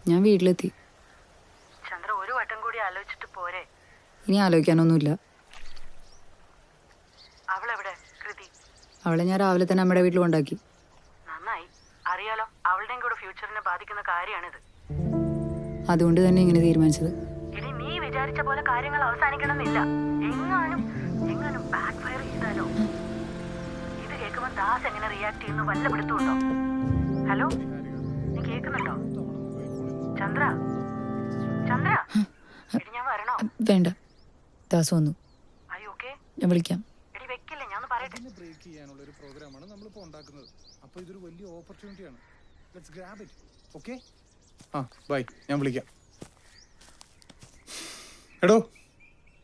ഞാൻ വീട്ടിലെത്തി. ചന്ദ്ര ഒരു വട്ടം കൂടി ആലോചിച്ചിട്ട് പോരെ? ഇനി ആലോചിക്കാനൊന്നുമില്ല. അവളെവിടെ കൃതി? അവളെ ഞാൻ രാവിലെ തന്നെ അമ്മയുടെ വീട്ടിൽ കൊണ്ടാക്കി. നന്നായി. അറിയാലോ, അവളുടെയും കൂടെ ഫ്യൂച്ചറിനെ ബാധിക്കുന്ന കാര്യമാണിത്. അതുകൊണ്ട് തന്നെ ഇങ്ങനെ തീരുമാനിച്ചത്. ഇനി നീ വിചാരിച്ച പോലെ കാര്യങ്ങൾ അവസാനിക്കണമെന്നില്ല. എങ്ങാനും ബാക്ക് ഫയർ ചെയ്താലോ? ഇത് കേൾക്കുമ്പോൾ ദാസ് എങ്ങനെ റിയാക്ട് ചെയ്യുന്നു വല്ല പിടുത്തുണ്ടോ? ഹലോ, നീ കേൾക്കുന്നുണ്ടോ? ചന്ദ്ര ചന്ദ്ര, എടി ഞാൻ വരണോ? വേണ്ട, ദാസ് വന്നു. അയ്യോ ഓക്കെ, ഞാൻ വിളിക്കാം. എടി വെക്കില്ലേ, ഞാൻ പറയട്ടെ. ബ്രേക്ക് ചെയ്യാനുള്ള ഒരു പ്രോഗ്രാമാണ് നമ്മളിപ്പോൾ ഉണ്ടാക്കുന്നത്. അപ്പോൾ ഇതൊരു വലിയ ഓപ്പർച്യൂണിറ്റിയാണ്. Let's grab it. Okay, bye, ഞാൻ വിളിക്കാം. എടോ,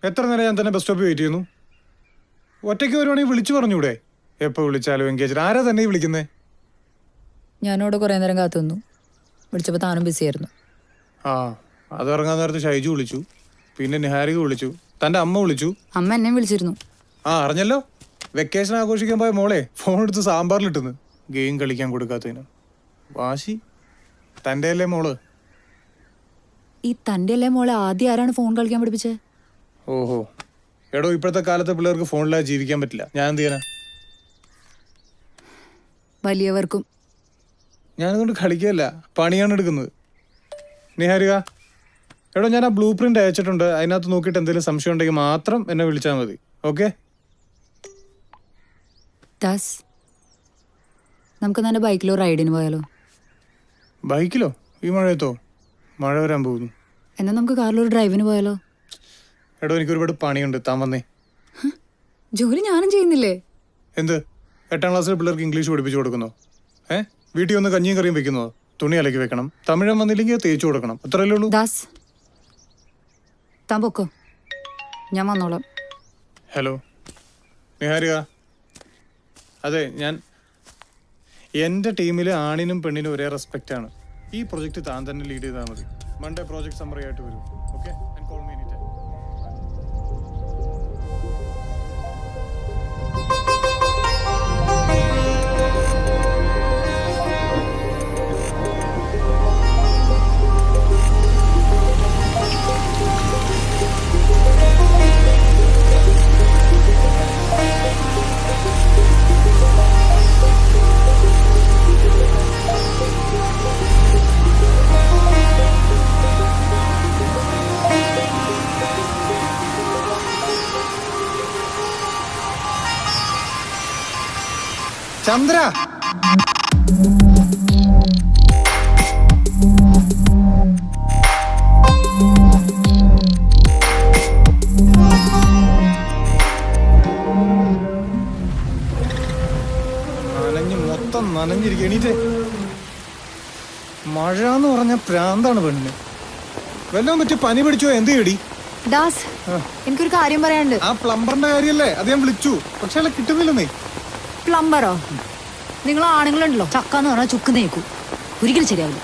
എത്ര നേരം ഞാൻ തന്നെ ബസ് സ്റ്റോപ്പിൽ വെയിറ്റ് ചെയ്യുന്നു. ഒറ്റയ്ക്ക് വരുവാണെങ്കിൽ വിളിച്ചു പറഞ്ഞൂടെ? എപ്പോൾ വിളിച്ചാലും എൻഗേജ്. ആരാ തന്നെ വിളിക്കുന്നേ? ഞാനോട് കുറേ നേരം കാത്തു നിന്നു. വിളിച്ചപ്പോൾ താനും ബിസി ആയിരുന്നു. അത് ഇറങ്ങാൻ നേരത്ത് ഷൈജു വിളിച്ചു, പിന്നെ നിഹാരിക വിളിച്ചു, തൻ്റെ അമ്മ വിളിച്ചു. അമ്മ എന്നെ വിളിച്ചിരുന്നു. അറിഞ്ഞല്ലോ, വെക്കേഷൻ ആഘോഷിക്കാൻ പോയ മോളെ ഫോൺ എടുത്ത് സാമ്പാറിലിട്ടുന്നു. ഗെയിം കളിക്കാൻ കൊടുക്കാത്തതിന് വാശി. തൻ്റെ അല്ലേ മോള്? ഈ തൻ്റെ അല്ലേ മോളെ ആദ്യം ആരാണ് ഫോൺ കളിക്കാൻ പഠിപ്പിച്ചത്? ഓഹോ, എടോ, ഇപ്പോഴത്തെ കാലത്തെ പിള്ളേർക്ക് ഫോണില്ലാതെ ജീവിക്കാൻ പറ്റില്ല. ഞാൻ എന്ത് ചെയ്യാനാ? വലിയവർക്കും. ഞാനതുകൊണ്ട് കളിക്കുകയല്ല, പണിയാണ് എടുക്കുന്നത്. നിഹാരിക, എടോ, ഞാൻ ആ ബ്ലൂ പ്രിന്റ് അയച്ചിട്ടുണ്ട്. അതിനകത്ത് നോക്കിയിട്ട് എന്തെങ്കിലും സംശയം ഉണ്ടെങ്കിൽ മാത്രം എന്നെ വിളിച്ചാൽ മതി. ഓക്കെ? ദാസ്, നമുക്ക് തന്നെ ബൈക്കിലോ റൈഡിന് പോയാലോ? ബൈക്കിലോ? ഈ മഴയത്തോ? മഴ വരാൻ പോകുന്നു. എന്നാൽ നമുക്ക് കാറിലൊരു ഡ്രൈവിന് പോയാലോ? എടോ, എനിക്ക് ഒരുപാട് പണിയുണ്ട്. താൻ വന്നേ. ജോലി ഞാനും ചെയ്യുന്നില്ലേ? എന്ത്? 8ാം ക്ലാസ്സിലെ പിള്ളേർക്ക് ഇംഗ്ലീഷ് പഠിപ്പിച്ചു കൊടുക്കുന്നോ? വീട്ടിൽ ഒന്ന് കഞ്ഞിയും കറിയും വെക്കുന്നോ? തുണി അലക്കി വെക്കണം. തമിഴം വന്നില്ലെങ്കിൽ തേച്ചു കൊടുക്കണം. അത്രയല്ലേ ഉള്ളൂ. ദാസ്, താൻ പൊക്കോ, ഞാൻ വന്നോളാം. ഹലോ നിഹാരിക, അതെ, എൻ്റെ ടീമിൽ ആണിനും പെണ്ണിനും ഒരേ റെസ്പെക്റ്റ് ആണ്. ഈ പ്രൊജക്റ്റ് താൻ തന്നെ ലീഡ് ചെയ്താൽ മതി. മൺഡേ പ്രോജക്ട് സമ്മറി ആയിട്ട് വരും. Okay, and call me any time. Chandra, മൊത്തം നനഞ്ഞിരിക്കുക. എണീറ്റേ. മഴ എന്ന് പറഞ്ഞ പ്രാന്താണ് പെണ്ണിന്. വല്ലതും പറ്റി പനി പിടിച്ചോ? എന്ത് ചെയ്യടി? ദാസ്, എനിക്കൊരു കാര്യം പറയാനുണ്ട്. ആ പ്ലംബറിന്റെ കാര്യല്ലേ, അത് ഞാൻ വിളിച്ചു, പക്ഷെ അയാളെ കിട്ടുന്നില്ലെന്നേ. പ്ലംബറോ? നിങ്ങൾ ആണുങ്ങളുണ്ടല്ലോ, ചക്കാന്ന് പറഞ്ഞാൽ ചുക്ക് നേക്കൂ. ഒരിക്കലും ശരിയാവില്ല.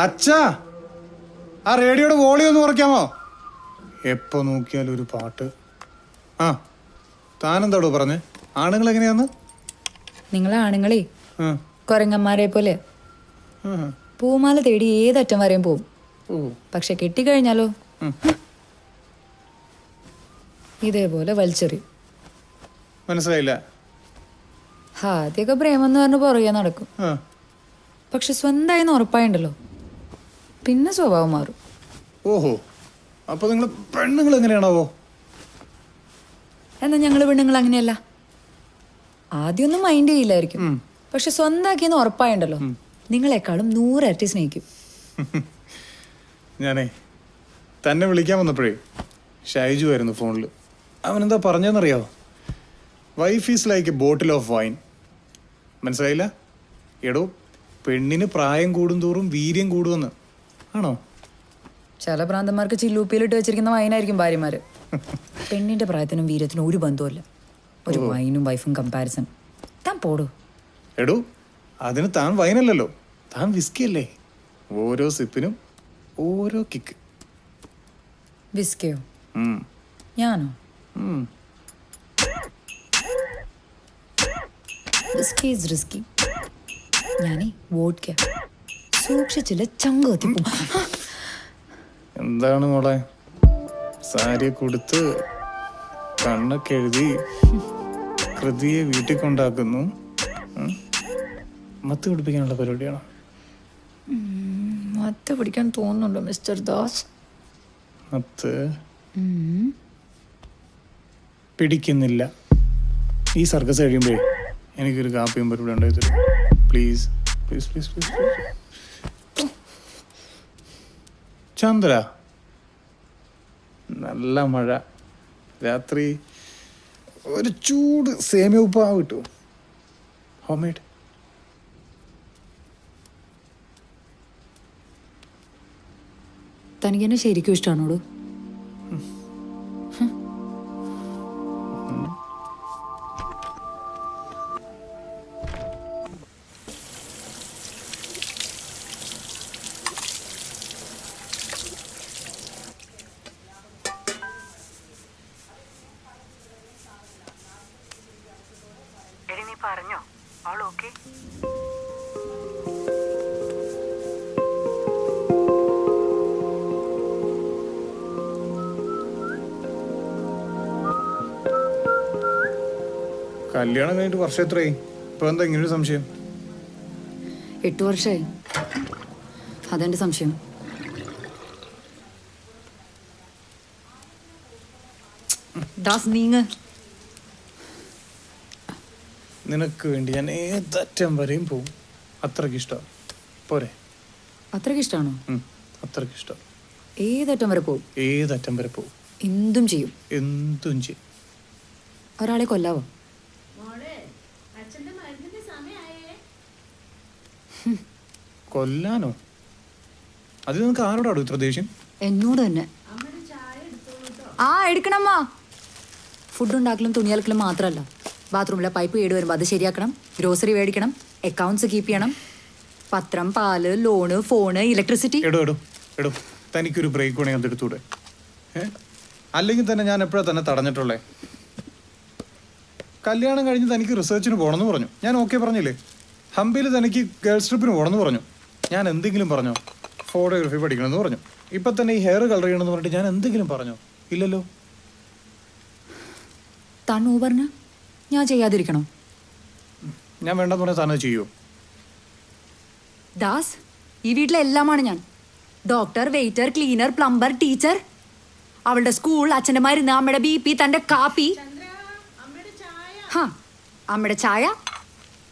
അച്ഛാ, ആ റേഡിയോയുടെ വോളിയം ഒന്ന് കുറയ്ക്കാമോ? എപ്പോ നോക്കിയാലും ഒരു പാട്ട്. താനെന്താടോ പറഞ്ഞേ? ആണുങ്ങൾ എങ്ങനെയാന്ന്? നിങ്ങൾ ആണുങ്ങളെ കൊരങ്ങന്മാരെ പോലെ പൂമാല തേടി ഏതറ്റം വരെയും പോവും. പക്ഷെ കെട്ടിക്കഴിഞ്ഞാലോ ഇതേപോലെ വലിച്ചെറിയും. മനസ്സിലായില്ല. ആദ്യമൊക്കെ പ്രേമം എന്ന് പറഞ്ഞ് പുറകെ നടക്കും. പക്ഷെ സ്വന്തമായിന്ന് ഉറപ്പായുണ്ടല്ലോ, പിന്നെ സ്വഭാവം മാറും. ഓഹോ, അപ്പൊ നിങ്ങൾ പെണ്ണുങ്ങൾ എങ്ങനെയാണാവോ? എന്നാ ഞങ്ങള് പെണ്ണുങ്ങൾ അങ്ങനെയല്ല. ആദ്യമൊന്നും മൈൻഡ് ചെയ്യില്ലായിരിക്കും, പക്ഷെ സ്വന്തമാക്കിയെന്ന് ഉറപ്പായുണ്ടല്ലോ നിങ്ങളെക്കാളും 100 ഇരട്ടി സ്നേഹിക്കും. ഞാനേ തന്നെ വിളിക്കാൻ വന്നപ്പോഴേ ഷൈജു ആയിരുന്നു ഫോണിൽ. അവനെന്താ പറഞ്ഞതെന്നറിയാവോ? Wife is like a bottle of wine. മനസ്സിലായില്ല? എടോ, പെണ്ണിന് പ്രായം കൂടുന്തോറും വീര്യം കൂടുമെന്ന്. ആണോ? ചില ഭ്രാന്തന്മാർക്ക് ചില്ലൂപ്പിയിലിട്ട് വെച്ചിരിക്കുന്ന വൈനായിരിക്കും ഭാര്യമാര്. പെണ്ണിന്റെ പ്രായത്തിനും വീര്യത്തിനും ഒരു ബന്ധവുമില്ല. ഒരു വൈനും വൈഫും കമ്പാരിസൺ. താൻ പോടൂ. എടോ, അതിന് താൻ വൈനല്ലല്ലോ, താൻ വിസ്കി അല്ലേ? ഓരോ സിപ്പിനും ഓരോ കിക്ക്. വിസ്കയോ? ഞാനോ? Whisky is risky. ഞാനേ വോഡ്ക സൂക്ഷിച്ചില്ല ചങ്ക് കത്തിപ്പോ. എന്താണ് മോളെ, സാരി കൊടുത്ത് കണ്ണൊക്കെ എഴുതി കൃതിയെ വീട്ടിൽ കൊണ്ടാക്കുന്നു. മത്ത് പിടിപ്പിക്കാനുള്ള പരിപാടിയാണോ? മത്ത പിടിക്കാൻ തോന്നുന്നുണ്ടോ മിസ്റ്റർ ദാസ്? മത്ത് പിടിക്കുന്നില്ല. ഈ സർക്കസ് കഴിയുമ്പോഴേ എനിക്കൊരു കാപ്പിയും പരിപാടി ഉണ്ടായി തരും. Please please please please. Chandra, നല്ല മഴ, രാത്രി ഒരു ചൂട് സേമിയ ഉപ്പാവ് കിട്ടുമോ? Home made. തനിക്ക് എന്നെ ശരിക്കും ഇഷ്ടമാണോടോ? എടി നീ പറഞ്ഞോ അവൾ ഓക്കെ? കല്യാണം കഴിഞ്ഞിട്ട് വർഷം എത്രയായി? ഇപ്പൊ എന്താ ഇങ്ങനൊരു സംശയം? 8 വർഷമായി. അതെന്റെ സംശയം. ദാസ് നീങ്ങ്. നിനക്ക് വേണ്ടി ഞാൻ ഏതറ്റം വരെയും പോകും. അത്രയ്ക്ക് ഇഷ്ടം പോരെ? അത്രയ്ക്ക് ഇഷ്ടമാണോ? അത്രയ്ക്ക് ഇഷ്ടം. ഏതറ്റം വരെ പോകും? ഏതറ്റം വരെ പോകും. എന്തും ചെയ്യും. എന്തും ചെയ്യും. ഒരാളെ കൊല്ലാവോ? കൊല്ലാനോ? അത് നിനക്ക് ആരോടാടോ ഇത്ര ദേഷ്യം? എന്നോട് തന്നെ. ആ എടുക്കണമ്മ. ഫുഡ് ഉണ്ടാക്കലും തുണി അലക്കലും മാത്രമല്ല, ബാത്റൂമിലെ പൈപ്പ് കേട് വരുമ്പോൾ അത് ശരിയാക്കണം, ഗ്രോസറി മേടിക്കണം, അക്കൗണ്ട്സ് കീപ്പ് ചെയ്യണം, പത്രം, പാല്, ലോണ്, ഫോണ്, ഇലക്ട്രിസിറ്റി. എടോ തനിക്കൊരു ബ്രേക്ക് വേണമെങ്കിൽ അതെടുത്തൂടെ? അല്ലെങ്കിൽ തന്നെ ഞാൻ എപ്പോഴാണ് തന്നെ തടഞ്ഞിട്ടുള്ളേ? കല്യാണം കഴിഞ്ഞ് തനിക്ക് റിസർച്ചിന് പോകണമെന്ന് പറഞ്ഞു, ഞാൻ ഓക്കെ പറഞ്ഞില്ലേ? ഹംപിയിൽ തനിക്ക് ഗേൾസ് ട്രിപ്പിന് പോകണമെന്ന് പറഞ്ഞു, ഞാൻ എന്തെങ്കിലും പറഞ്ഞോ? ഫോട്ടോഗ്രാഫി പഠിക്കണമെന്ന് പറഞ്ഞു. ഇപ്പം തന്നെ ഈ ഹെയർ കളർ ചെയ്യണമെന്ന് പറഞ്ഞിട്ട് ഞാൻ എന്തെങ്കിലും പറഞ്ഞോ? ഇല്ലല്ലോ. താൻ പറഞ്ഞ ഞാൻ ചെയ്യാതിരിക്കണം? ഞാൻ വേണ്ടെന്ന് പറഞ്ഞാൽ താനത് ചെയ്യുമോ? ദാസ്, ഈ വീട്ടിലെ എല്ലാമാണ് ഞാൻ. Doctor, waiter, cleaner, plumber, teacher. അവളുടെ സ്കൂൾ, അച്ഛൻ്റെ മരുന്ന്, അമ്മയുടെ BP, തൻ്റെ കാപ്പി. ഹാ, അമ്മയുടെ ചായ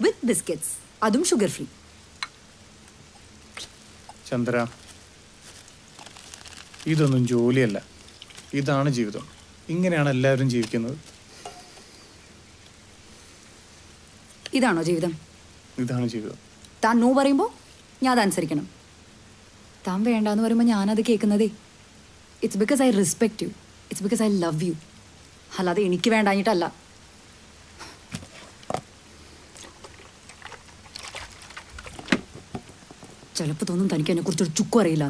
വിത്ത് ബിസ്ക്കറ്റ്സ്, അതും ഷുഗർ ഫ്രീ. ചന്ദ്ര, ഇതൊന്നും ജോലിയല്ല, ഇതാണ് ജീവിതം. ഇങ്ങനെയാണ് എല്ലാവരും ജീവിക്കുന്നത്. ഇതാണോ ജീവിതം? ഇതാണ് ജീവിതം. താൻ നോ പറയുമ്പോൾ ഞാൻ അതനുസരിക്കണം. താൻ വേണ്ടാന്ന് പറയുമ്പോൾ ഞാനത് കേൾക്കുന്നതേ. It's because I respect you, it's because I love you. അല്ലാതെ എനിക്ക് വേണ്ടാഞ്ഞിട്ടല്ല. ചിലപ്പോൾ തോന്നും തനിക്ക് എന്നെ കുറിച്ചൊരു ചുക്കും അറിയില്ല.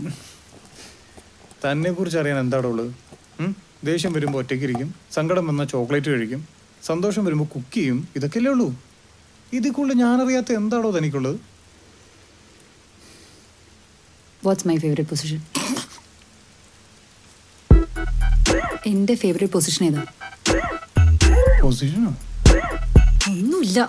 തന്നെ കുറിച്ച് അറിയാൻ എന്താണോ ഉള്ളത്? ദേഷ്യം വരുമ്പോൾ ഒറ്റയ്ക്കിരിക്കും, സങ്കടം വന്നാൽ ചോക്ലേറ്റ് കഴിക്കും, സന്തോഷം വരുമ്പോൾ കുക്ക് ചെയ്യും. ഇതൊക്കെയല്ലേ ഉള്ളൂ. ഇതിൽ കൂടുതൽ ഞാനറിയാത്ത എന്താണോ തനിക്കുള്ളത്? What's my favourite position? എൻ്റെ ഫേവറേറ്റ് പൊസിഷൻ ഏതാ? പൊസിഷനോ? ഒന്നുമില്ല.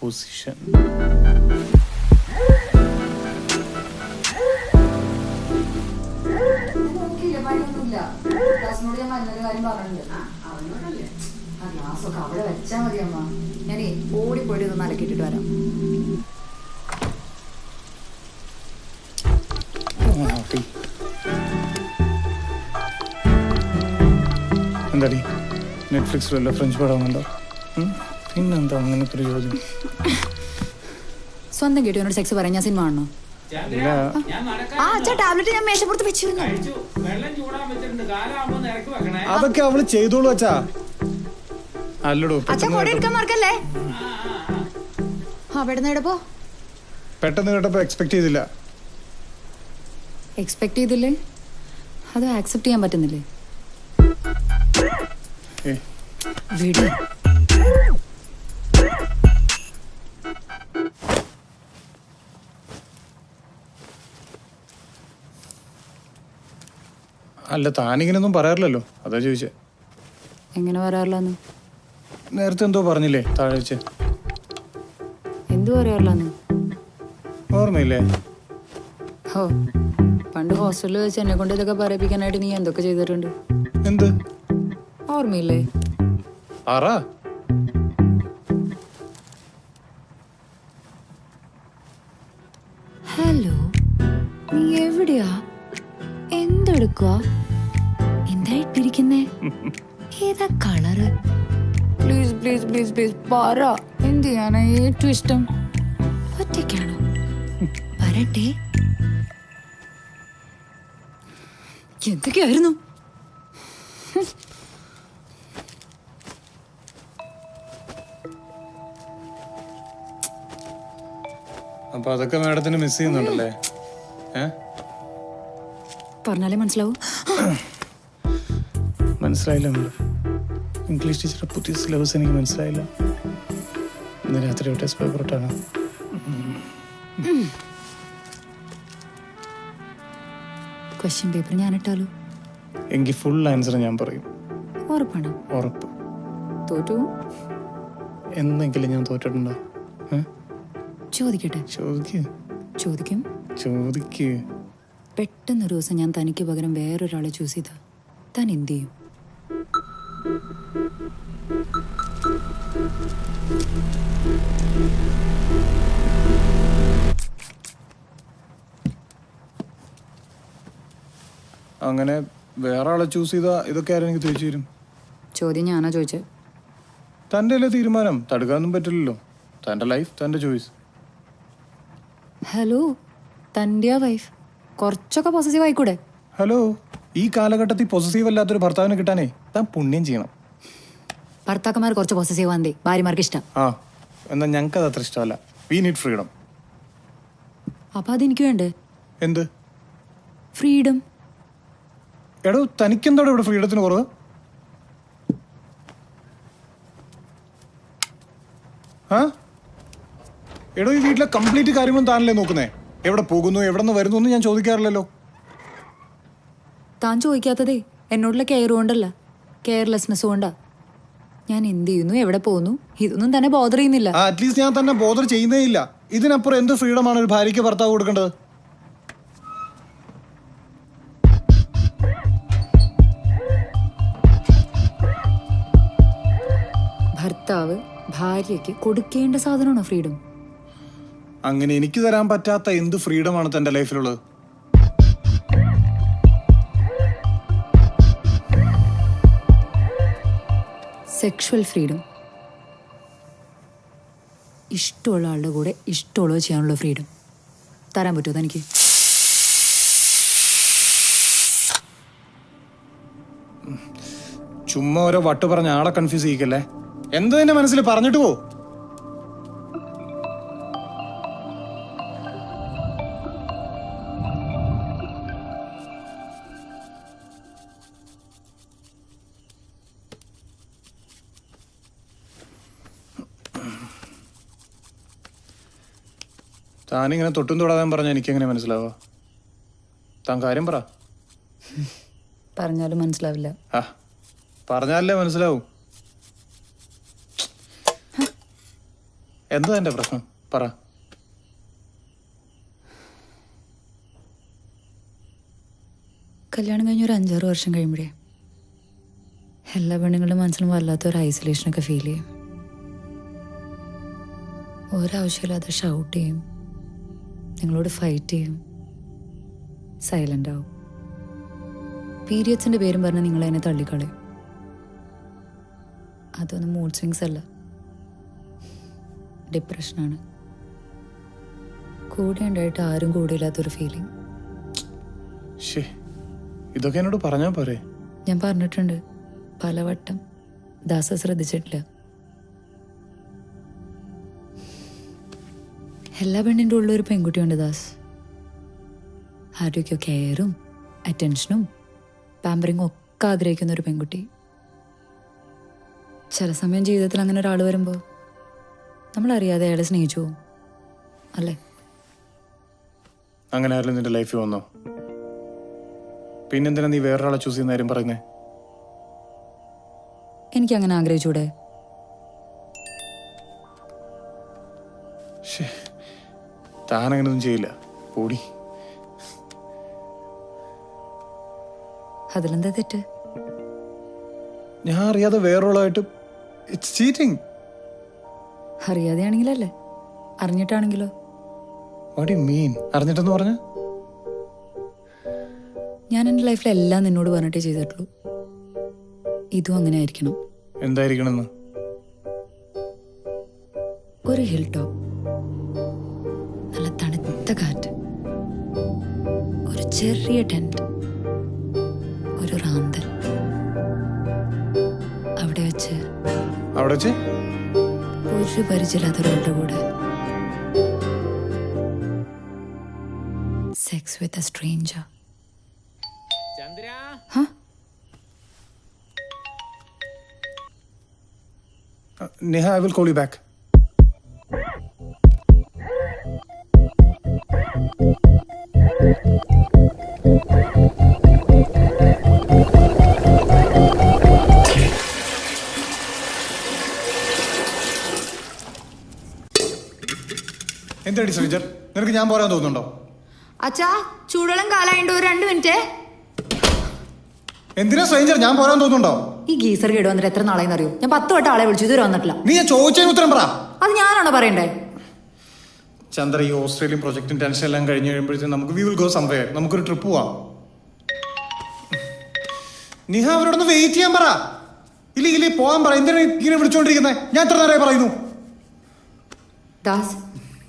പൊസിഷൻ. അവിടെ വെച്ചാ മതി അമ്മ. ഞാനേ ഓടിപ്പോയിട്ട് ഇതൊന്ന് അലക്കിട്ടിട്ട് വരാം. എന്താടി നെറ്റ്ഫ്ലിക്സിലല്ല ഫ്രഞ്ച് പടമാണല്ലോ? പിന്നെന്താ അങ്ങനത്തെ ഒരു ചോദ്യം? സ്വന്തം കേട്ടോ എന്നോട് സെക്സ് പറയാൻ ഞാൻ സിനിമ കാണണോ? ഇല്ല. ആ അച്ഛാ ടാബ്ലറ്റ് ഞാൻ മേശപ്പുറത്ത് വെച്ചിരുന്നു. വെള്ളം ചൂടാൻ വെച്ചിട്ടുണ്ട്. കാലാവുമ്പോ നിരക്ക് വെക്കണേ. അതൊക്കെ അവള് ചെയ്തോളൂ അച്ഛാ. അല്ലടോ അച്ഛാ കൊട എടുക്കാൻ മറക്കല്ലേ. അവിടെ നിന്ന് പോ. പെട്ടെന്ന് കേട്ടപ്പോ എക്സ്പെക്ട് ചെയ്തില്ല. എക്സ്പെക്ട് ചെയ്തില്ലേ? അത് ആക്സെപ്റ്റ് ചെയ്യാൻ പറ്റുന്നില്ലേ? ഏ, വീട് അല്ല താനിങ്ങനൊന്നും പറയാറില്ലല്ലോ, അതാ ചോദിച്ചേ. എങ്ങനെ വരാറില്ലെന്ന്? നേരത്തെ എന്തോ പറഞ്ഞില്ലേ താഴെ വെച്ച്? എന്തു പറയാറില്ലെന്ന്? ഓർമ്മയില്ലേ? ഹോ, പണ്ട് ഹോസ്റ്റലിൽ വെച്ച് എന്നെ കൊണ്ട് ഇതൊക്കെ പറയിപ്പിക്കാനായിട്ട് നീ എന്തൊക്കെ ചെയ്തിട്ടുണ്ട്? എന്ത് ഓർമ്മയില്ലേ? ആറാ ഹലോ, നീ എവിടെയാ? എന്തെടുക്കുക? എന്താ ഇട്ടിരിക്കുന്നേ? ഏതാ colour? Please please please please പറ. എന്ത് ചെയ്യാനാ ഏറ്റവും ഇഷ്ടം? ഒറ്റയ്ക്കാണോ? വരട്ടെ. എന്തൊക്കെയായിരുന്നു? അപ്പൊ അതൊക്കെ മാഡത്തിന് മിസ് ചെയ്യുന്നുണ്ടല്ലേ? പറഞ്ഞാലേ മനസ്സിലാവൂ. മനസ്സിലായില്ല നമ്മള്. ഇംഗ്ലീഷ് ടീച്ചറെ പുതിയ സിലബസ് എനിക്ക് മനസ്സിലായില്ല. ഇന്ന് രാത്രി ടെസ്റ്റ് പേപ്പർ ഇട്ടാണ്. ക്വസ്റ്റ്യൻ പേപ്പർ ഞാൻ ഇട്ടാലോ? എങ്കിൽ ഫുൾ ആൻസർ ഞാൻ പറയും. ഉറപ്പാണോ? ഉറപ്പ്. തോറ്റു? എന്നെങ്കിലും ഞാൻ തോറ്റിട്ടുണ്ടോ? ചോദിക്കട്ടെ? ചോദിക്ക്. ചോദിക്കും. ചോദിക്ക്. പെട്ടെന്നൊരു ദിവസം ഞാൻ തനിക്ക് പകരം വേറൊരാളെ ചൂസ് ചെയ്ത താൻ എന്ത് ചെയ്യും? അങ്ങനെ വേറെ ആളെ ചൂസ് ചെയ്താ ഇതൊക്കെ ആരും എനിക്ക് തിരിച്ചു തരും? ചോദ്യം ഞാനാ ചോദിച്ചത്. തൻ്റെ അല്ലേ തീരുമാനം, തടുക്കാനൊന്നും പറ്റില്ലല്ലോ. തൻ്റെ ലൈഫ്, തൻ്റെ ചോയ്സ്. ഹലോ, തൻ്റെ വൈഫ് കുറച്ചൊക്കെ പോസസീവ് ആയിക്കൂടെ? ഹലോ, ഈ കാലഘട്ടത്തിൽ പോസസീവ് അല്ലാത്തൊരു ഭർത്താവിനെ കിട്ടാനേ താൻ പുണ്യം ചെയ്യണം. ഭർത്താക്കന്മാർ കുറച്ച് പോസസീവ് ആന്തേ ഭാര്യമാർക്ക് ഇഷ്ടം. ആ, എന്നാൽ ഞങ്ങൾക്ക് അത് അത്ര ഇഷ്ടമല്ല. We need freedom. അപ്പൊ അതെനിക്ക് വേണ്ടേ? എന്ത് ഫ്രീഡം? എടോ, തനിക്കെന്തോടെ ഇവിടെ ഫ്രീഡത്തിന് കുറവ്? ആ എടോ, ഈ വീട്ടിലെ കംപ്ലീറ്റ് കാര്യങ്ങളും താനല്ലേ നോക്കുന്നേ? എവിടെ പോകുന്നു, എവിടെ നിന്ന് വരുന്നു എന്ന് ഞാൻ ചോദിക്കാറില്ലല്ലോ. താൻ ചോദിക്കാത്തതേ എന്നോടുള്ള കെയർ കൊണ്ടല്ല, കെയർലെസ്നെസ് കൊണ്ടാ. ഞാൻ എന്ത് ചെയ്യുന്നു, എവിടെ പോകുന്നു, ഇതൊന്നും തന്നെ ബോധർ ചെയ്യുന്നില്ല. അറ്റ്ലീസ്റ്റ് ഞാൻ തന്നെ ബോധർ ചെയ്യുന്നേ ഇല്ല. ഇതിനപ്പുറം എന്ത് ഫ്രീഡമാണ് ഒരു ഭാര്യയ്ക്ക് ഭർത്താവ് കൊടുക്കേണ്ടത്? ഭർത്താവ് ഭാര്യയ്ക്ക് കൊടുക്കേണ്ട സാധനമാണോ ഫ്രീഡം? അങ്ങനെ എനിക്ക് തരാൻ പറ്റാത്ത എന്ത് ഫ്രീഡമാണ് തന്റെ ലൈഫിലുള്ളത്? Sexual freedom. ഇഷ്ടമുള്ള ആളുടെ കൂടെ ഇഷ്ടമുള്ളത് ചെയ്യാനുള്ള ഫ്രീഡം തരാൻ പറ്റുമോ തനിക്ക്? ചുമ്മാ ഓരോ വട്ട് പറഞ്ഞ ആളെ കൺഫ്യൂസ് ചെയ്യിക്കല്ലേ. എന്തോ എന്റെ മനസ്സിൽ പറഞ്ഞിട്ട് പോ. താനിങ്ങനെ തൊട്ടും തൊടാൻ പറഞ്ഞാൽ എനിക്കെങ്ങനെ മനസ്സിലാവുക? താൻ കാര്യം പറ. പറഞ്ഞാലും മനസ്സിലാവില്ല. ആ, പറഞ്ഞാലേ മനസ്സിലാവൂ. എന്താ എന്റെ പ്രശ്നം പറ. കല്യാണം കഴിഞ്ഞ ഒരു 5-6 വർഷം കഴിയുമ്പോഴേ എല്ലാ പെണ്ണുങ്ങളുടെ മനസ്സിലും വല്ലാത്തൊരു ഐസൊലേഷനൊക്കെ ഫീൽ ചെയ്യും. ഒരാവശ്യമില്ലാതെ ഷൗട്ട് ചെയ്യും, നിങ്ങളോട് ഫൈറ്റ് ചെയ്യും, സൈലൻ്റ് ആവും. പീരിയഡ്സിൻ്റെ പേരും പറഞ്ഞ് നിങ്ങളതിനെ തള്ളിക്കളയും. അതൊന്നും മൂഡ് സ്വിങ്സ് അല്ല, ഡിപ്രഷനാണ്. കൂടെ ഉണ്ടായിട്ട് ആരും കൂടെ ഇല്ലാത്തൊരു ഫീലിംഗ്. ശേ, ഇതൊക്കെ എന്നോട് പറഞ്ഞാൽ പോരെ? ഞാൻ പറഞ്ഞിട്ടുണ്ട് പലവട്ടം. ദാസ ശ്രദ്ധിച്ചിട്ടില്ല. എല്ലാ പെണ്ണിൻ്റെ ഉള്ളിൽ ഒരു പെൺകുട്ടിയുണ്ട് ദാസ്. ആരോഗ്യ കെയറും അറ്റൻഷനും പാമ്പറിങ്ങും ഒക്കെ ആഗ്രഹിക്കുന്ന ഒരു പെൺകുട്ടി. ചില സമയം ജീവിതത്തിൽ അങ്ങനെ ഒരാൾ വരുമ്പോൾ നമ്മളറിയാതെ അയാളെ സ്നേഹിച്ചു പോകും അല്ലേ? അങ്ങനെ ആരെങ്കിലും നിന്റെ ലൈഫിൽ വന്നോ? പിന്നെന്തിനാ നീ വേറൊരാളെ ചൂസ് ചെയ്യുന്ന കാര്യം പറയുന്നേ? എനിക്ക് അങ്ങനെ ആഗ്രഹിച്ചൂടെ? താൻ അങ്ങനെയൊന്നും ചെയ്യില്ല, പൊടി. അതിലെന്താ തെറ്റ്? ഞാൻ അറിയാതെ വേറൊരാളായിട്ട് ഇറ്റ്സ് ചീറ്റിംഗ്. അറിയാതെയാണെങ്കിലല്ലേ? അറിഞ്ഞിട്ടാണെങ്കിലോ? What you mean? അറിഞ്ഞിട്ടെന്ന് പറഞ്ഞ? ഞാൻ എൻ്റെ ലൈഫിൽ എല്ലാം നിന്നോട് പറഞ്ഞിട്ടേ ചെയ്തിട്ടുള്ളൂ. ഇതും അങ്ങനെ ആയിരിക്കണം. എന്തായിരിക്കണമെന്ന്? ഒരു ഹിൽ ടോപ്പ്, നല്ല തണുത്ത കാറ്റ്, ഒരു ചെറിയ ടെന്റ്, ഒരു റാന്തൽ. അവിടെ വെച്ച് ഒരു പരിചയമില്ലാത്തൊരാളുടെ കൂടെ sex with a stranger. Chandra, Neha, I will call you back. എന്താടി ശ്രീജർ, നിനക്ക് ഞാൻ പോരാൻ തോന്നുന്നുണ്ടോ? അച്ഛാ, ചൂടുവെള്ളം കാലായിട്ട് ഒരു 2 മിനിറ്റ്. എന്തിനാ സ്ട്രേഞ്ചർ, ഞാൻ പോരാൻ തോന്നുന്നുണ്ടോ? ഈ ഗീസർ കേട് വന്നിട്ട് എത്ര നാളെന്ന് അറിയോ? ഞാൻ 10 വട്ടം ആളെ വിളിച്ചു, ഇതുവരെ വന്നിട്ടില്ല. നീ ഞാൻ ചോദിച്ചതിന് ഉത്തരം പറ. അത് ഞാനാണോ പറയണ്ടേ? ചന്ദ്ര, ഈ ഓസ്ട്രേലിയൻ പ്രൊജക്ടും ടെൻഷൻ എല്ലാം കഴിഞ്ഞ് കഴിയുമ്പോഴത്തേക്കും നമുക്ക് വി വിൽ ഗോ സംവെയർ. നമുക്കൊരു ട്രിപ്പ് പോവാം. നിഹ, അവരോടൊന്ന് വെയിറ്റ് ചെയ്യാൻ പറ. ഇല്ലേ പോവാൻ പറ. എന്തിനാ ഇങ്ങനെ വിളിച്ചോണ്ടിരിക്കുന്നത്? ഞാൻ എത്ര നേരമായി പറയുന്നു. ദാസ്,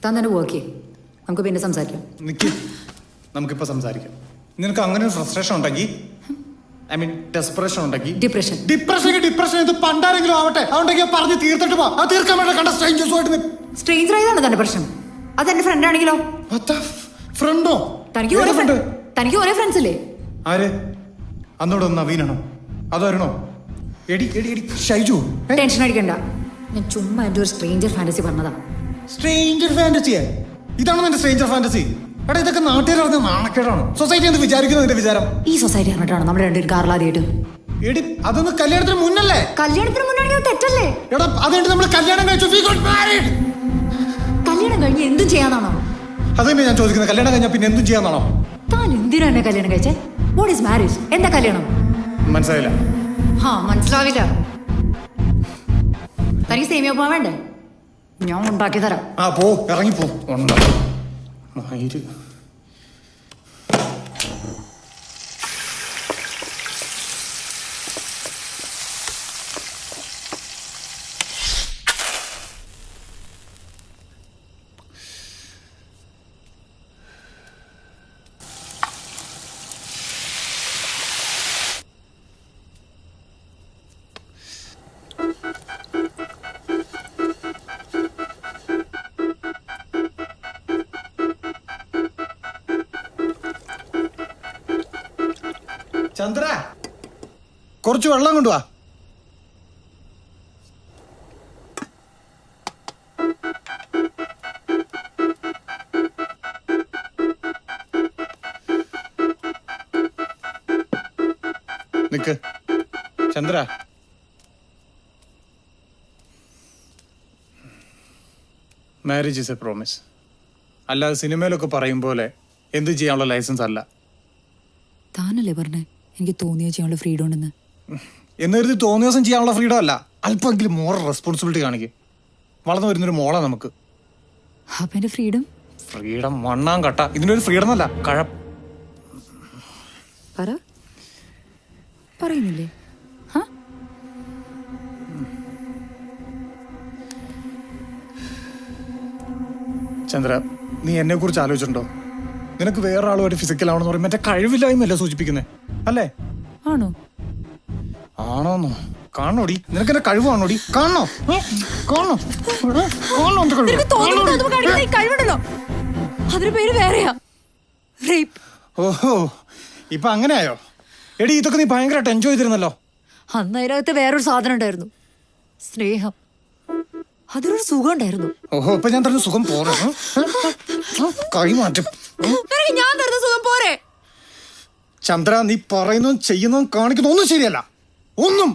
താൻ തന്നെ വർക്ക് ചെയ്യും. നമുക്ക് പിന്നെ സംസാരിക്കാം. നിക്ക്, നമുക്കിപ്പോ സംസാരിക്കാം. നിനക്ക് അങ്ങനെ ഒരു ഫ്രസ്ട്രേഷൻ ഉണ്ടെങ്കിൽ, ഐ മീൻ ഡെസ്പറേഷൻ ഉണ്ടെങ്കിൽ, ഡിപ്രഷൻ ഇത് പണ്ടാരെങ്കിലും ആവട്ടെ, അതുണ്ടെങ്കിൽ പറഞ്ഞ് തീർത്തിട്ട് പോ. അത് തീർക്കാൻ വേണ്ട കണ്ട സ്ട്രേഞ്ചേഴ്സുമായിട്ട്. സ്ട്രേഞ്ചർ ആയതാണ് തന്റെ പ്രശ്നം. അത് എന്റെ ഫ്രണ്ട് ആണെങ്കിലോ? ഫ്രണ്ടോ? തനിക്ക് ഒരേ ഫ്രണ്ട്സ് ഇല്ലേ? ആര്? അന്നോട് നവീനാണോ? അതാരണോ? എടി ഷൈജു, ടെൻഷൻ അടിക്കണ്ട. ഞാൻ ചുമ്മാ എന്റെ ഒരു സ്ട്രേഞ്ചർ ഫാന്റസി പറഞ്ഞതാ. സ്ട്രേഞ്ചർ ഫാന്റസിയെ? ഇതാണോ നിന്റെ സ്ട്രേഞ്ചർ ഫാന്റസി? എടാ, ഇതൊക്കെ നാട്ടുകാർ അറിഞ്ഞ നാണക്കേടാണ്. സൊസൈറ്റി എന്ത് വിചാരിക്കുന്നു നിന്റെ വിചാരം? ഈ സൊസൈറ്റി അറിഞ്ഞിട്ടാണ് നമ്മുടെ രണ്ടുപേരും കാറിലാദ്യമായിട്ട്. എടി, അതൊന്ന് കല്യാണത്തിന് മുന്നല്ലേ? കല്യാണത്തിന് മുന്നാണെങ്കിൽ തെറ്റല്ലേ? എടാ, അതുകൊണ്ട് നമ്മൾ കല്യാണം കഴിച്ചു. We got married. കല്യാണം കഴിഞ്ഞ് എന്തും ചെയ്യാന്നാണോ? അതന്നെ ഞാൻ ചോദിക്കുന്നത്. കല്യാണം കഴിഞ്ഞാൽ പിന്നെ എന്തും ചെയ്യാന്നാണോ? താൻ എന്തിനാ എന്നെ കല്യാണം കഴിച്ചേ? What is marriage? എന്താ കല്യാണം? മനസ്സിലായില്ല. മനസ്സിലാവില്ല. തനിക്ക് സേമിയ പോവാൻ വേണ്ടേ? ഞാൻ ഉണ്ടാക്കി തരാം. പോ, ഇറങ്ങിപ്പോ. ചന്ദ്ര, കുറച്ച് വെള്ളം കൊണ്ടുവാ. നിക്ക് Chandra, marriage is a promise. അല്ലാതെ സിനിമയിലൊക്കെ പറയും പോലെ എന്ത് ചെയ്യാനുള്ള ലൈസൻസ് അല്ല. താനല്ലേ പറഞ്ഞേ എനിക്ക് തോന്നിയ ചെയ്യാനുള്ള ഫ്രീഡം ഉണ്ടെന്ന്? എന്ന് കരുതി തോന്നിയ ദിവസം ചെയ്യാനുള്ള ഫ്രീഡം അല്ല. അല്പമെങ്കിലും മോറൽ റെസ്പോൺസിബിലിറ്റി കാണിക്കും. വളർന്നു വരുന്നൊരു മോളാ നമുക്ക്. അപ്പൊ എന്റെ ഫ്രീഡം മണ്ണാൻ കട്ട. ഇതിനൊരു ഫ്രീഡം അല്ല, കഴ. പറയുന്നില്ലേ? ചന്ദ്ര, നീ എന്നെ കുറിച്ച് ആലോചിച്ചിട്ടുണ്ടോ? നിനക്ക് വേറെ ആളുമായിട്ട് ഫിസിക്കൽ ആവണമെന്ന് പറയുമ്പോൾ മറ്റേ കഴിവില്ലായ്മയല്ലേ സൂചിപ്പിക്കുന്നത്, അല്ലേ? ആണോ? ആണോന്നോ? കാണണോടി, നിനക്ക് എന്റെ കഴിവ് കാണണോടി? കാണണോ? കാണണോ? കാണണോ എന്റെ കഴിവ്? നിനക്ക് തോന്നുന്നത് അത് കാണിക്കുന്ന ഈ കഴിവുണ്ടല്ലോ, അതിന് പേര് വേറെയാ, റേപ്പ്. ഓഹോ, ഇപ്പൊ അങ്ങനെയായോ? എടി, ഇതൊക്കെ നീ ഭയങ്കരമായിട്ട് എൻജോയ് ചെയ്തിരുന്നല്ലോ. അന്ന് അതിനകത്ത് വേറൊരു സാധനം ഉണ്ടായിരുന്നു, സ്നേഹം. അതിനൊരു സുഖം ഉണ്ടായിരുന്നു. ഓഹോ, ഇപ്പൊ ഞാൻ തരുന്ന സുഖം പോരെ? കൈ മാറ്റും. നിനക്ക് ഞാൻ തരുന്ന സുഖം പോരെ? ചന്ദ്ര, നീ പറയുന്നതും ചെയ്യുന്നതും കാണിക്കുന്നതും ഒന്നും ശരിയല്ല, ഒന്നും.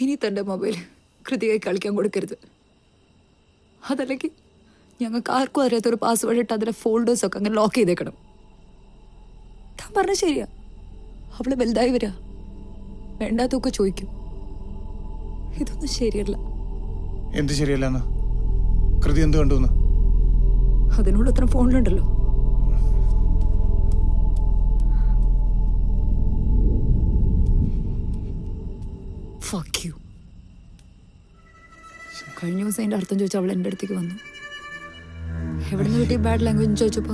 ഇനി തന്റെ മൊബൈൽ കൃതിയായി കളിക്കാൻ കൊടുക്കരുത്. അതല്ലെങ്കിൽ ഞങ്ങൾക്ക് ആർക്കും അറിയാത്തൊരു പാസ്വേഡ് ഇട്ട് അതിലെ ഫോൾഡേഴ്സൊക്കെ അങ്ങനെ ലോക്ക് ചെയ്തേക്കണം. താൻ പറഞ്ഞ ശരിയാ, അവള് വലുതായി വരാ, വേണ്ടാത്തൊക്കെ ചോദിക്കും. ഇതൊന്നും ശരിയല്ല. എന്ത് ശരിയല്ലെന്ന്? കൃതി എന്ത് കണ്ടുവന്ന്? അതിനുള്ള അത്ര ഫോണിലുണ്ടല്ലോ. Fuck you. കഴിഞ്ഞ ദിവസം അതിന്റെ അർത്ഥം ചോദിച്ചാൽ അവൾ എൻ്റെ അടുത്തേക്ക് വന്നു. എവിടെ നിന്ന് കിട്ടിയ ബാഡ് ലാംഗ്വേജ് ചോദിച്ചപ്പോ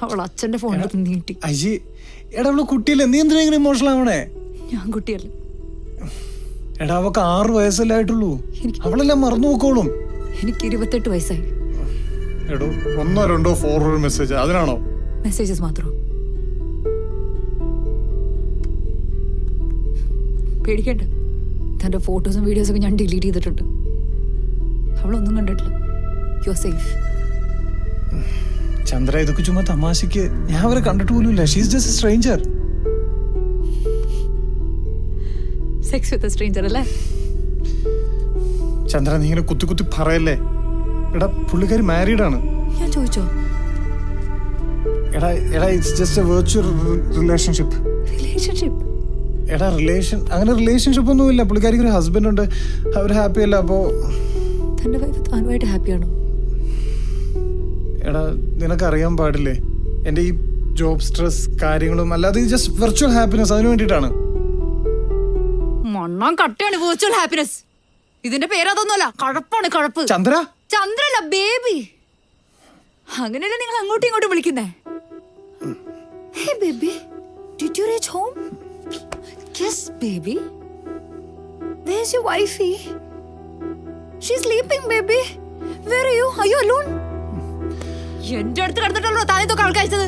അവൾ അച്ഛന്റെ ഫോണിൽ നീട്ടി. അയ്യേ, എടാ, അവള് കുട്ടിയല്ലേ, നീ എന്തിനാ ഇങ്ങനെ ഇമോഷണൽ ആവണേ? ഞാൻ കുട്ടിയല്ല. എടാ, അവക്ക് 6 വയസ്സല്ലേ ആയിട്ടുള്ളൂ, അവളെല്ലാം മറന്നു നോക്കോളും. എനിക്ക് 28 വയസ്സായി. എടോ, 1 or 2 ഫോർവേഡ് മെസ്സേജ്, അതിനാണോ? മെസ്സേജസ് മാത്രം. പേടിക്കണ്ട, തന്റെ ഫോട്ടോസും വീഡിയോസൊക്കെ ഞാൻ ഡിലീറ്റ് ചെയ്തിട്ടുണ്ട്. അവളൊന്നും കണ്ടിട്ടില്ല. You are safe. ചന്ദ്ര, ഇതൊക്കെ ചുമ്മാ തമാശക്ക്. ഞാൻ അവരെ കണ്ടിട്ട് പോലുമില്ല. She's just A stranger. Sex with a stranger അല്ലേ? ചന്ദ്ര, നീ ഇങ്ങനെ കുത്തി കുത്തി പറയല്ലേ. എടാ, പുള്ളിക്കാരി മാരീഡ് ആണ്. ഞാൻ ചോദിച്ചോ? എടാ, it's just A virtual relationship. Relationship? എടാ, അങ്ങനെ റിലേഷൻഷിപ്പ് ഒന്നുമില്ല. പുള്ളിക്കാരിക്ക് ഒരു ഹസ്ബൻഡ് ഉണ്ട്, അവർ ഹാപ്പി അല്ല. അപ്പോ തന്റെ വൈഫ് താനുമായിട്ട് ഹാപ്പിയാണോ? എടാ, നിനക്കറിയാൻ പാടില്ലേ എൻ്റെ ഈ ജോബ് സ്ട്രെസ് കാര്യങ്ങളും, അല്ലാതെ ജസ്റ്റ് വെർച്വൽ ഹാപ്പിനെസ്, അതിന് വേണ്ടിയിട്ടാണ്. മണ്ണാൻ കട്ടയാണ് വെർച്വൽ ഹാപ്പിനെസ്. ഇതിന്റെ പേരതൊന്നുമല്ല, കഴപ്പാണ്, കഴപ്പ്. ചന്ദ്ര, ചന്ദ്രല്ല, ബേബി. അങ്ങനെയല്ലേ നിങ്ങൾ അങ്ങോട്ടും ഇങ്ങോട്ടും വിളിക്കുന്നേ? Hey baby, did you reach home? Yes baby. Where is your wifey? She is sleeping baby. Where are you? Are you alone? എന്റെ അടുത്ത് കിടന്നിട്ടല്ലോ താൻ ഇതൊക്കെ അവൾക്ക് അയച്ചത്.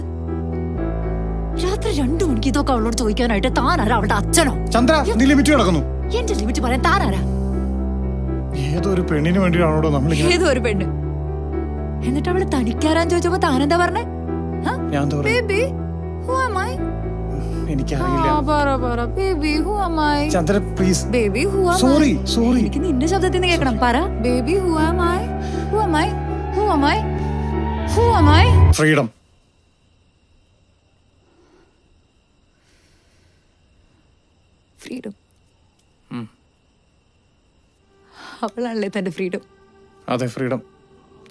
രാത്രി 2 മണിക്ക് ഇതൊക്കെ അവളോട് ചോദിക്കാനായിട്ട് താനാരാ? അവളുടെ അച്ഛനോ? ചന്ദ്ര, നീ ലിമിറ്റ് കിടക്കുന്നു. എന്റെ ലിമിറ്റ് പറയാൻ താനാരാ? ഏതോ ഒരു പെണ്ണിന് വേണ്ടിയാണോ നമ്മൾ? ഏതോ ഒരു പെണ്ണ്. എന്നിട്ട് അവള് തനിക്കാരാൻ ചോദിച്ചപ്പോ താനെന്താ പറഞ്ഞേ? ഞാൻ എന്താ പറയാ? Baby, who am I? എനിക്കറിയില്ല. പറ baby, who am I? Chandra, please. Baby, who am I? Sorry. എനിക്ക് നിന്റെ ശബ്ദത്തിൽ നിന്ന് കേൾക്കണം. പറ baby, who am I? Who am I? Who am I? Who am I? Freedom. Freedom. അവളാണല്ലേ തന്റെ ഫ്രീഡം. അതെ, ഫ്രീഡം.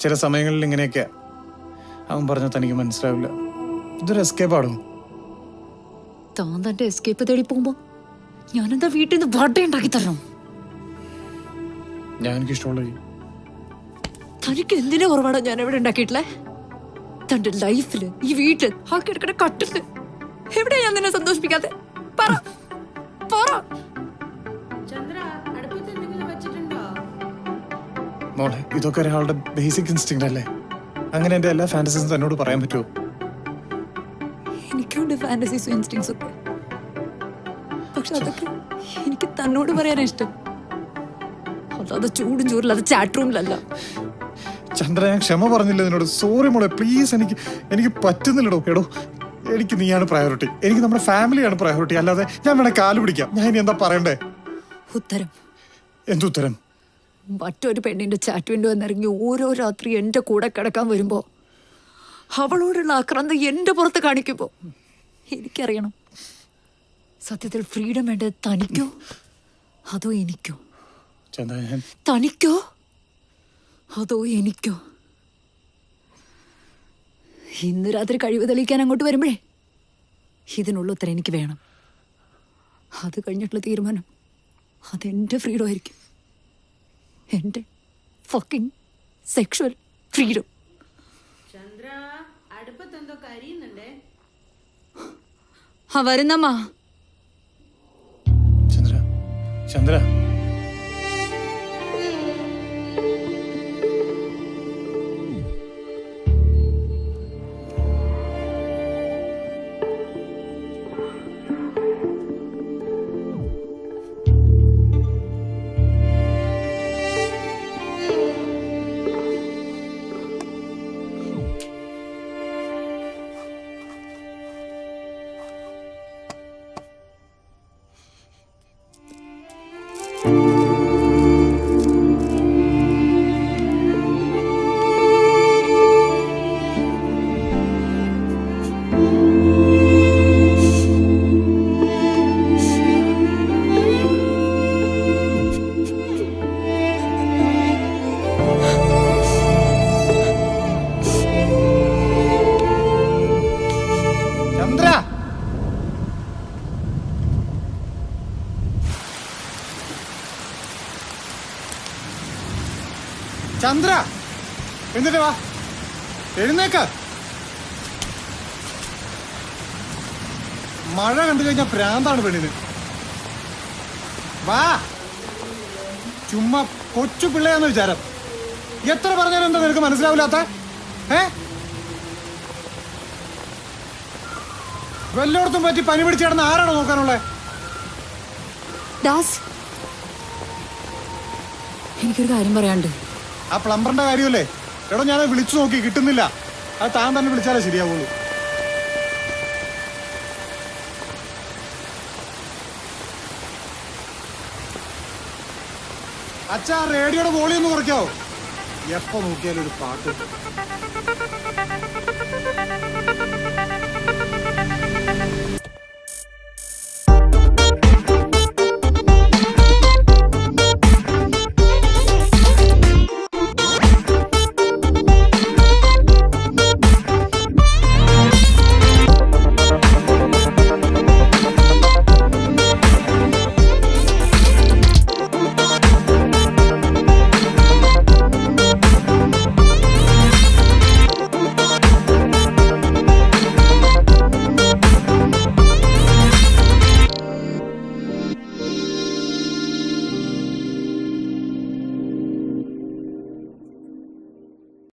ചില സമയങ്ങളിൽ ഇങ്ങനെയൊക്കെ അവൻ പറഞ്ഞാൽ തനിക്ക് മനസ്സിലാവില്ല. ഇതൊരു എസ്കേപ്പ് ആടും. താൻ തന്റെ എസ്കേപ്പ് തേടി പോകുമ്പോ ഞാനെന്താ വീട്ടിൽ നിന്ന് വട ഉണ്ടാക്കി തരണം? ഞാൻ എനിക്കിഷ്ടമുള്ള തനിക്ക് എന്തിനാ കുറവാടോ ഞാൻ എവിടെ ഉണ്ടാക്കിയിട്ടില്ലേ? തന്റെ ലൈഫില്, ഈ വീട്ടില്, ആ കിടക്കണ കട്ടില്, എവിടെയാ ഞാൻ നിന്നെ സന്തോഷിപ്പിക്കാതെ? പറ പറ. മോളെ, ഇതൊക്കെ ഒരാളുടെ ബേസിക് ഇൻസ്റ്റിങ് അല്ലേ? അങ്ങനെ എന്റെ എല്ലാ ഫാന്റസീസും തന്നോട് പറയാൻ പറ്റുമോ? എനിക്കുണ്ട് ഫാന്റസീസും ഇൻസ്റ്റിങ്സും ഒക്കെ. പക്ഷെ അതൊക്കെ എനിക്ക് തന്നോട് പറയാനാ ഇഷ്ടം. അല്ലാതെ ചൂടും ചൂരില്ലാതെ ചാറ്റ് റൂമിലല്ല. ചന്ദ്ര, ഞാൻ ക്ഷമ പറഞ്ഞില്ല നിന്നോട്. സോറി മോളെ, പ്ലീസ്. എനിക്ക് പറ്റുന്നില്ലടോ. എടോ, എനിക്ക് നീയാണ് പ്രയോറിറ്റി. എനിക്ക് നമ്മുടെ ഫാമിലിയാണ് പ്രയോറിറ്റി. അല്ലാതെ ഞാൻ വേണേ കാല് പിടിക്കാം. ഞാൻ ഇനി എന്താ പറയണ്ടേ? ഉത്തരം. എന്തുത്തരം? മറ്റൊരു പെണ്ണിന്റെ ചാറ്റ് വിൻഡോ എന്നിറങ്ങി ഓരോ രാത്രി എന്റെ കൂടെ കിടക്കാൻ വരുമ്പോ അവളോടുള്ള ആക്രാന്തം എന്റെ പുറത്ത് കാണിക്കുമ്പോ എനിക്കറിയണം, സത്യത്തിൽ ഫ്രീഡം വേണ്ടത് തനിക്കോ അതോ എനിക്കോ? തനിക്കോ അതോ എനിക്കോ? ഇന്ന് രാത്രി കഴിവ് തെളിയിക്കാൻ അങ്ങോട്ട് വരുമ്പോഴേ ഇതിനുള്ള ഉത്തരം എനിക്ക് വേണം. അത് കഴിഞ്ഞിട്ടുള്ള തീരുമാനം അതെന്റെ ഫ്രീഡം ആയിരിക്കും. എൻ്റെ ഫക്കിംഗ് സെക്ഷുവൽ ഫ്രീഡം. ചന്ദ്ര അടുപ്പത്തെന്തോ കരിയുന്നുണ്ടേ. വരുന്നമ്മ. ചന്ദ്ര ചന്ദ്ര ചന്ദ്ര ചന്ദ്ര എന്നിട്ട് വാ, എഴുന്നേക്ക. മഴ കണ്ടു കഴിഞ്ഞാൽ ഭ്രാന്താണ് പെണ്ണിന്. വാ, ചുമ്മാ കൊച്ചു പിള്ളയാന്ന് വിചാരം. എത്ര പറഞ്ഞാലും എന്താ നിനക്ക് മനസ്സിലാവില്ലാത്ത? വല്ലോടത്തും പറ്റി പനി പിടിച്ച് കിടന്ന് ആരാണോ നോക്കാനുള്ളത്? ദാസ്, എനിക്കൊരു കാര്യം പറയാണ്ട്. ആ പ്ലംബറിന്റെ കാര്യമല്ലേ? എടോ, ഞാൻ വിളിച്ചു നോക്കി, കിട്ടുന്നില്ല. അത് താൻ തന്നെ വിളിച്ചാലേ ശരിയാവുള്ളൂ. അച്ഛാ, റേഡിയോയുടെ വോളിയം ഒന്ന് കുറയ്ക്കാവോ? എപ്പോ നോക്കിയാലും ഒരു പാട്ട്.